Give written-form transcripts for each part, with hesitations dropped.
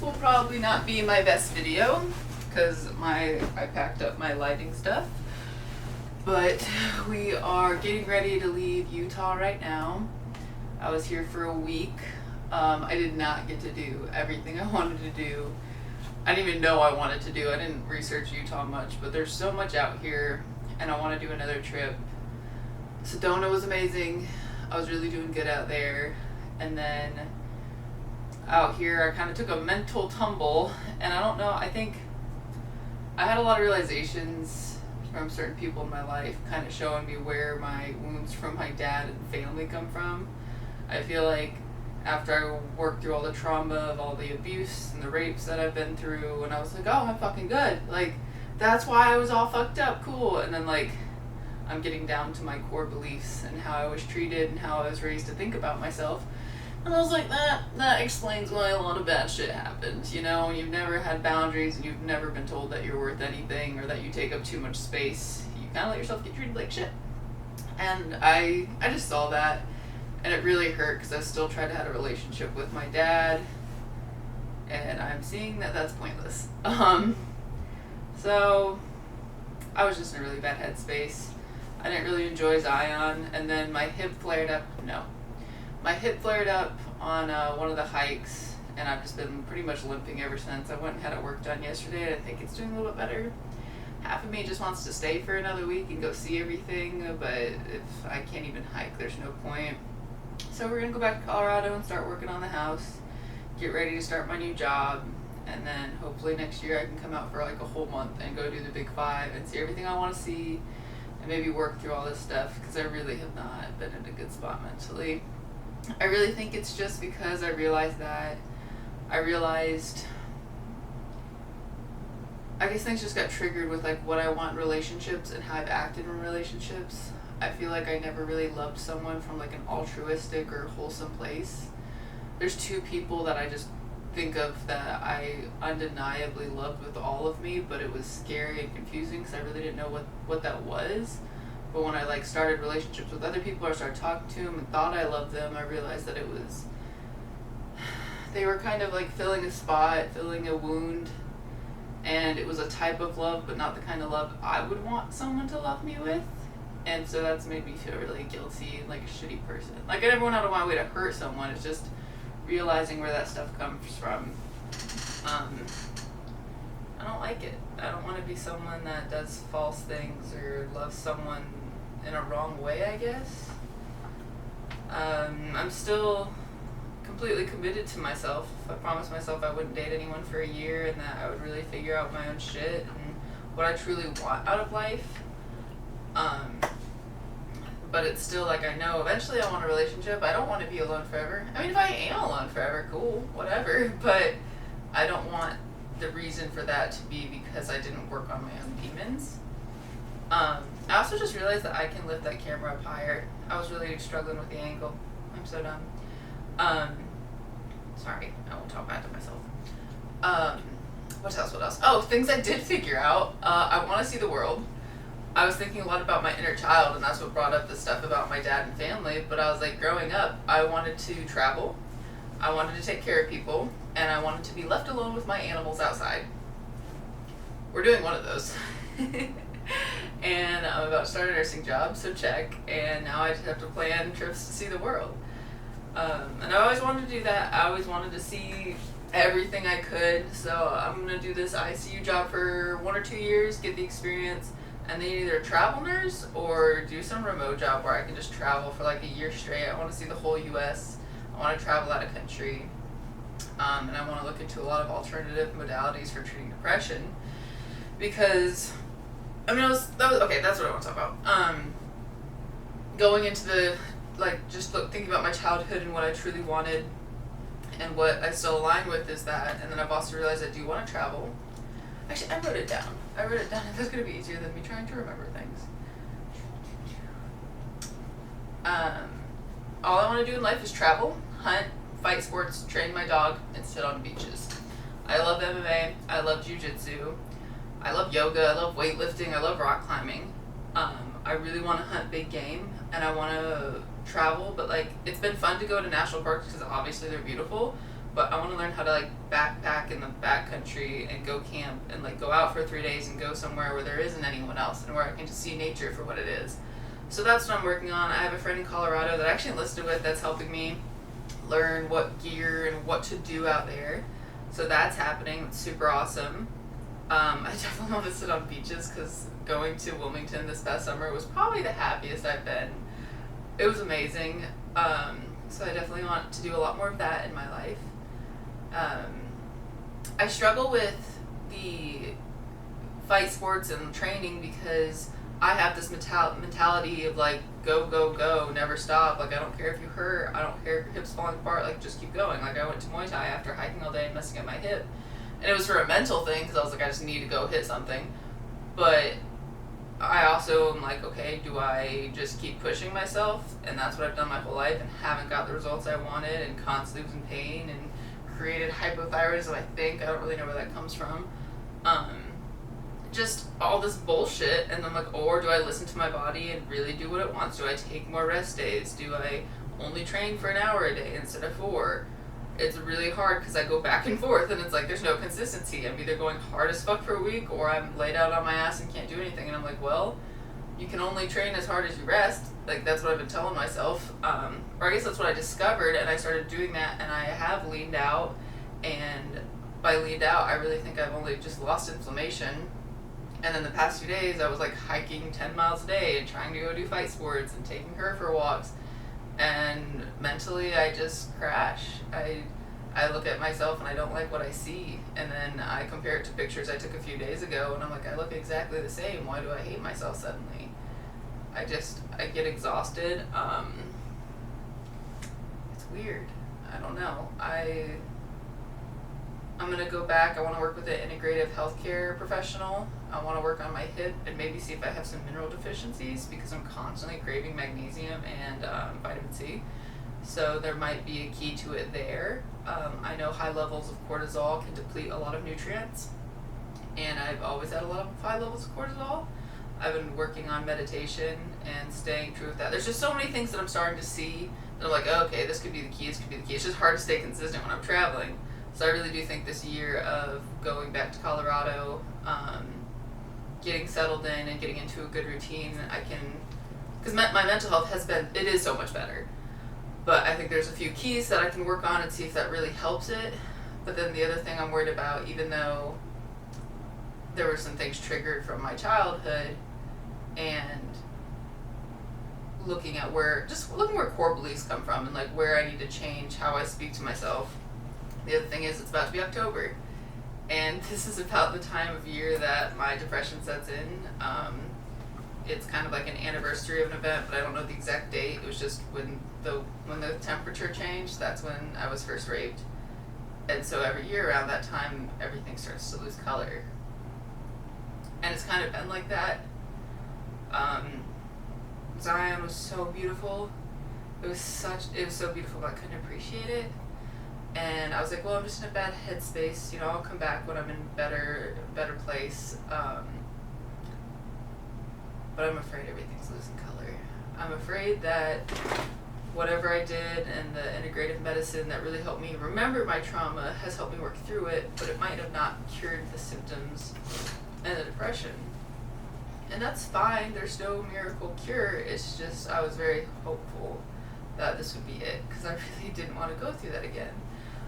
will probably not be my best video because I packed up my lighting stuff. But we are getting ready to leave Utah right now. I was here for a week. I did not get to do everything I wanted to do. I didn't even know I wanted to do. I didn't research Utah much, but there's so much out here, and I want to do another trip. Sedona was amazing. I was really doing good out there. And then out here, I kind of took a mental tumble, and I don't know, I think I had a lot of realizations from certain people in my life kind of showing me where my wounds from my dad and family come from. I feel like after I worked through all the trauma of all the abuse and the rapes that I've been through, and I was like, oh, I'm fucking good. Like, that's why I was all fucked up. Cool. And then, like, I'm getting down to my core beliefs and how I was treated and how I was raised to think about myself. And I was like, that explains why a lot of bad shit happened. You know, you've never had boundaries and you've never been told that you're worth anything or that you take up too much space. You kind of let yourself get treated like shit. And I just saw that. And it really hurt because I still tried to have a relationship with my dad. And I'm seeing that that's pointless. So I was just in a really bad headspace. I didn't really enjoy Zion. And then my hip flared up. My hip flared up on one of the hikes. And I've just been pretty much limping ever since. I went and had it work done yesterday. And I think it's doing a little bit better. Half of me just wants to stay for another week and go see everything. But if I can't even hike, there's no point. So we're going to go back to Colorado and start working on the house, get ready to start my new job, and then hopefully next year I can come out for like a whole month and go do the Big Five and see everything I want to see and maybe work through all this stuff because I really have not been in a good spot mentally. I really think it's just because I realized I guess things just got triggered with like what I want in relationships and how I've acted in relationships. I feel like I never really loved someone from like an altruistic or wholesome place. There's two people that I just think of that I undeniably loved with all of me, but it was scary and confusing because I really didn't know what that was. But when I like started relationships with other people or started talking to them and thought I loved them, I realized that they were kind of like filling a spot, filling a wound, and it was a type of love, but not the kind of love I would want someone to love me with. And so that's made me feel really guilty and like a shitty person. Like I never went out of my way to hurt someone. It's just realizing where that stuff comes from. I don't like it. I don't want to be someone that does false things or loves someone in a wrong way, I guess. I'm still completely committed to myself. I promised myself I wouldn't date anyone for a year and that I would really figure out my own shit and what I truly want out of life. But it's still like I know eventually I want a relationship. I don't want to be alone forever. I mean, if I am alone forever, cool, whatever. But I don't want the reason for that to be because I didn't work on my own demons. I also just realized that I can lift that camera up higher. I was really struggling with the angle. I'm so dumb. Sorry, I won't talk back to myself. What else? Oh, things I did figure out. I want to see the world. I was thinking a lot about my inner child, and that's what brought up the stuff about my dad and family. But I was like, growing up, I wanted to travel, I wanted to take care of people, and I wanted to be left alone with my animals outside. We're doing one of those. And I'm about to start a nursing job, so check. And now I just have to plan trips to see the world. And I always wanted to do that. I always wanted to see everything I could. So I'm going to do this ICU job for 1 or 2 years, get the experience, and then either travel nurse or do some remote job where I can just travel for like a year straight. I want to see the whole U.S. I want to travel out of country. And I want to look into a lot of alternative modalities for treating depression. Because, I mean, okay, that's what I want to talk about. Going into the, like, thinking about my childhood and what I truly wanted and what I still align with is that. And then I've also realized I do want to travel. Actually, I wrote it down. That's going to be easier than me trying to remember things. All I want to do in life is travel, hunt, fight sports, train my dog, and sit on beaches. I love MMA. I love jiu-jitsu. I love yoga. I love weightlifting. I love rock climbing. I really want to hunt big game, and I want to travel. But like, it's been fun to go to national parks because obviously they're beautiful. but I want to learn how to like backpack in the backcountry and go camp and like go out for 3 days and go somewhere where there isn't anyone else and where I can just see nature for what it is. So that's what I'm working on. I have a friend in Colorado that I actually enlisted with that's helping me learn what gear and what to do out there. So that's happening. It's super awesome. I definitely want to sit on beaches because going to Wilmington this past summer was probably the happiest I've been. It was amazing. So I definitely want to do a lot more of that in my life. I struggle with the fight sports and training because I have this mentality of like go, go, go, never stop. Like I don't care if you hurt, I don't care if your hip's falling apart, like just keep going. Like I went to Muay Thai after hiking all day and messing up my hip. And it was for a mental thing because I was like, I just need to go hit something. But I also am like, okay, do I just keep pushing myself? And that's what I've done my whole life and haven't got the results I wanted and constantly was in pain and created hypothyroidism, I think. I don't really know where that comes from. Just all this bullshit. And I'm like, or do I listen to my body and really do what it wants? Do I take more rest days? Do I only train for an hour a day instead of 4? It's really hard because I go back and forth and it's like there's no consistency. I'm either going hard as fuck for a week or I'm laid out on my ass and can't do anything. And I'm like, well, you can only train as hard as you rest. Like that's what I've been telling myself. Or I guess that's what I discovered, and I started doing that, and I have leaned out. And by leaned out, I really think I've only just lost inflammation. And then the past few days, I was like hiking 10 miles a day and trying to go do fight sports and taking her for walks. And mentally I just crash. I look at myself and I don't like what I see, and then I compare it to pictures I took a few days ago and I'm like, I look exactly the same. Why do I hate myself suddenly? I get exhausted. It's weird. I don't know. I'm gonna go back. I want to work with an integrative healthcare professional. I want to work on my hip and maybe see if I have some mineral deficiencies because I'm constantly craving magnesium and vitamin C. So there might be a key to it there. I know high levels of cortisol can deplete a lot of nutrients, and I've always had a lot of high levels of cortisol. I've been working on meditation and staying true with that. There's just so many things that I'm starting to see that I'm like, oh, okay, this could be the key, this could be the key. It's just hard to stay consistent when I'm traveling. So I really do think this year of going back to Colorado, getting settled in and getting into a good routine, I can, because my mental health it is so much better. But I think there's a few keys that I can work on and see if that really helps it. But then the other thing I'm worried about, even though there were some things triggered from my childhood, and looking where core beliefs come from and like where I need to change how I speak to myself. The other thing is it's about to be October, and this is about the time of year that my depression sets in. It's kind of like an anniversary of an event, but I don't know the exact date. It was just when the temperature changed, that's when I was first raped. And so every year around that time, everything starts to lose color. And it's kind of been like that. Zion was so beautiful. It was so beautiful, but I couldn't appreciate it. And I was like, well, I'm just in a bad headspace. I'll come back when I'm in better place. But I'm afraid everything's losing color. I'm afraid that whatever I did and the integrative medicine that really helped me remember my trauma has helped me work through it, but it might have not cured the symptoms and the depression. And that's fine. There's no miracle cure. It's just I was very hopeful that this would be it because I really didn't want to go through that again.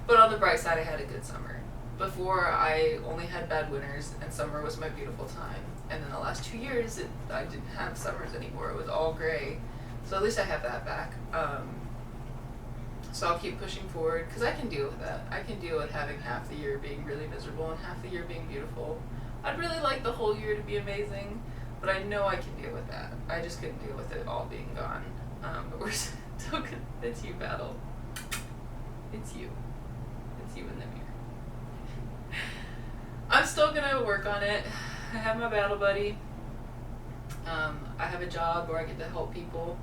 But on the bright side, I had a good summer. Before, I only had bad winters, and summer was my beautiful time. And then the last 2 years, I didn't have summers anymore. It was all gray. So at least I have that back. So I'll keep pushing forward, because I can deal with that. I can deal with having half the year being really miserable and half the year being beautiful. I'd really like the whole year to be amazing, but I know I can deal with that. I just couldn't deal with it all being gone. But we're still gonna, it's you, battle. It's you. It's you in the mirror. I'm still gonna work on it. I have my battle buddy. I have a job where I get to help people,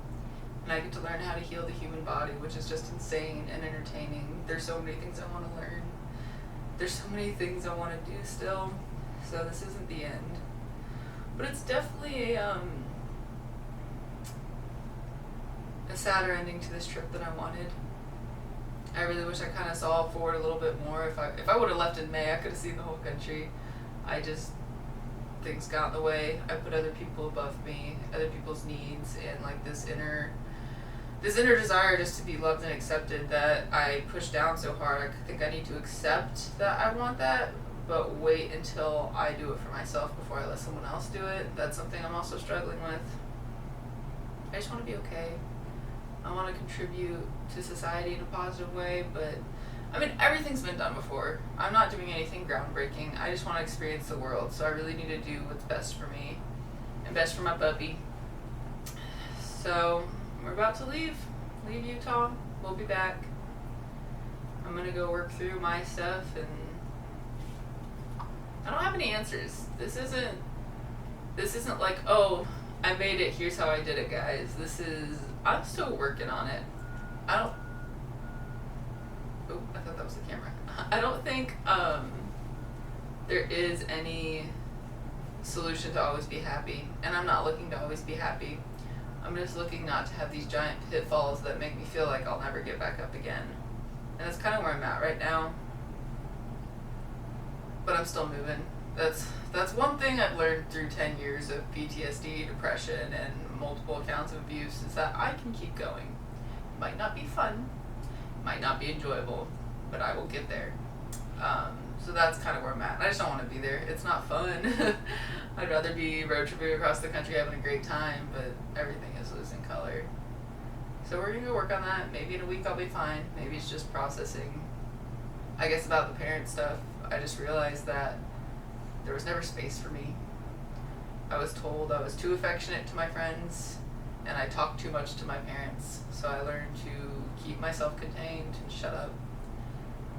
and I get to learn how to heal the human body, which is just insane and entertaining. There's so many things I want to learn. There's so many things I want to do still, so this isn't the end. But it's definitely a sadder ending to this trip than I wanted. I really wish I kind of saw forward a little bit more. If I would have left in May, I could have seen the whole country. Things got in the way. I put other people above me, other people's needs, and like this inner desire just to be loved and accepted that I pushed down so hard. I think I need to accept that I want that, but wait until I do it for myself before I let someone else do it. That's something I'm also struggling with. I just want to be okay. I want to contribute to society in a positive way, but I mean, everything's been done before. I'm not doing anything groundbreaking. I just want to experience the world, so I really need to do what's best for me and best for my puppy. So, we're about to leave Utah. We'll be back. I'm going to go work through my stuff, and I don't have any answers. This isn't like, oh, I made it, here's how I did it, guys. I'm still working on it. I thought that was the camera. I don't think there is any solution to always be happy, and I'm not looking to always be happy. I'm just looking not to have these giant pitfalls that make me feel like I'll never get back up again. And that's kind of where I'm at right now. But I'm still moving. That's one thing I've learned through 10 years of PTSD, depression, and multiple accounts of abuse is that I can keep going. It might not be fun, might not be enjoyable, but I will get there. So that's kind of where I'm at. I just don't want to be there. It's not fun. I'd rather be road tripping across the country having a great time, but everything is losing color. So we're going to go work on that. Maybe in a week I'll be fine. Maybe it's just processing. I guess about the parent stuff, I just realized that there was never space for me. I was told I was too affectionate to my friends, and I talked too much to my parents. So I learned to keep myself contained and shut up.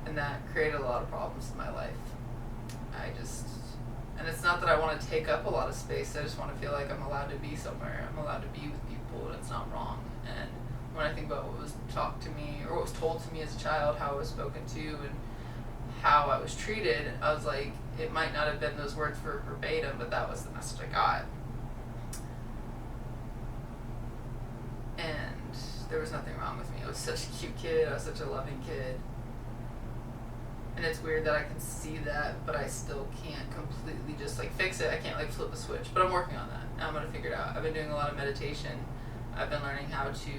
And that created a lot of problems in my life. And it's not that I want to take up a lot of space, I just want to feel like I'm allowed to be somewhere. I'm allowed to be with people, and it's not wrong. And when I think about what was taught to me, or what was told to me as a child, how I was spoken to, and how I was treated, I was like, it might not have been those words verbatim, but that was the message I got. And there was nothing wrong with me. I was such a cute kid, I was such a loving kid. And it's weird that I can see that, but I still can't completely just like fix it. I can't like flip a switch, but I'm working on that. And I'm gonna figure it out. I've been doing a lot of meditation. I've been learning how to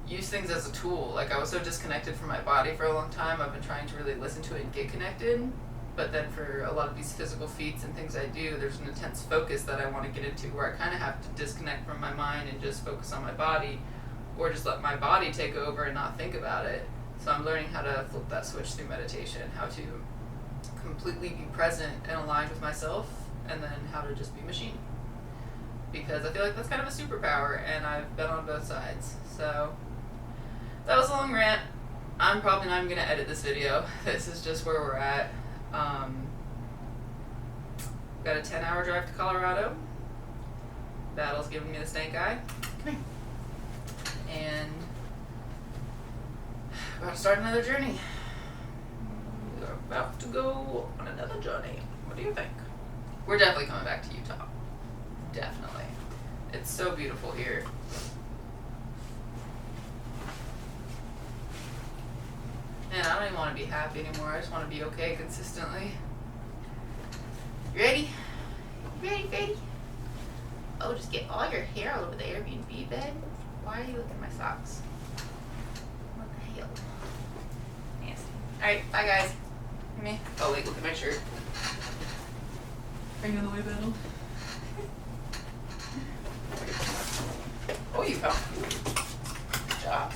use things as a tool. Like I was so disconnected from my body for a long time. I've been trying to really listen to it and get connected. But then for a lot of these physical feats and things I do, there's an intense focus that I want to get into where I kind of have to disconnect from my mind and just focus on my body, or just let my body take over and not think about it. So I'm learning how to flip that switch through meditation, how to completely be present and aligned with myself, and then how to just be machine. Because I feel like that's kind of a superpower, and I've been on both sides. So that was a long rant. I'm probably not even going to edit this video. This is just where we're at. Got a 10-hour drive to Colorado. Battle's giving me the snake eye. Come here. And we're about to start another journey. We're about to go on another journey. What do you think? We're definitely coming back to Utah. Definitely. It's so beautiful here. And I don't even want to be happy anymore. I just want to be okay consistently. You ready? You ready? Oh, just get all your hair all over the Airbnb bed. Why are you looking at my socks? What the hell? Nasty. Alright, bye guys. Me. Oh wait, look at my shirt. Are you in the way, Battle? Oh, you found food. Good job.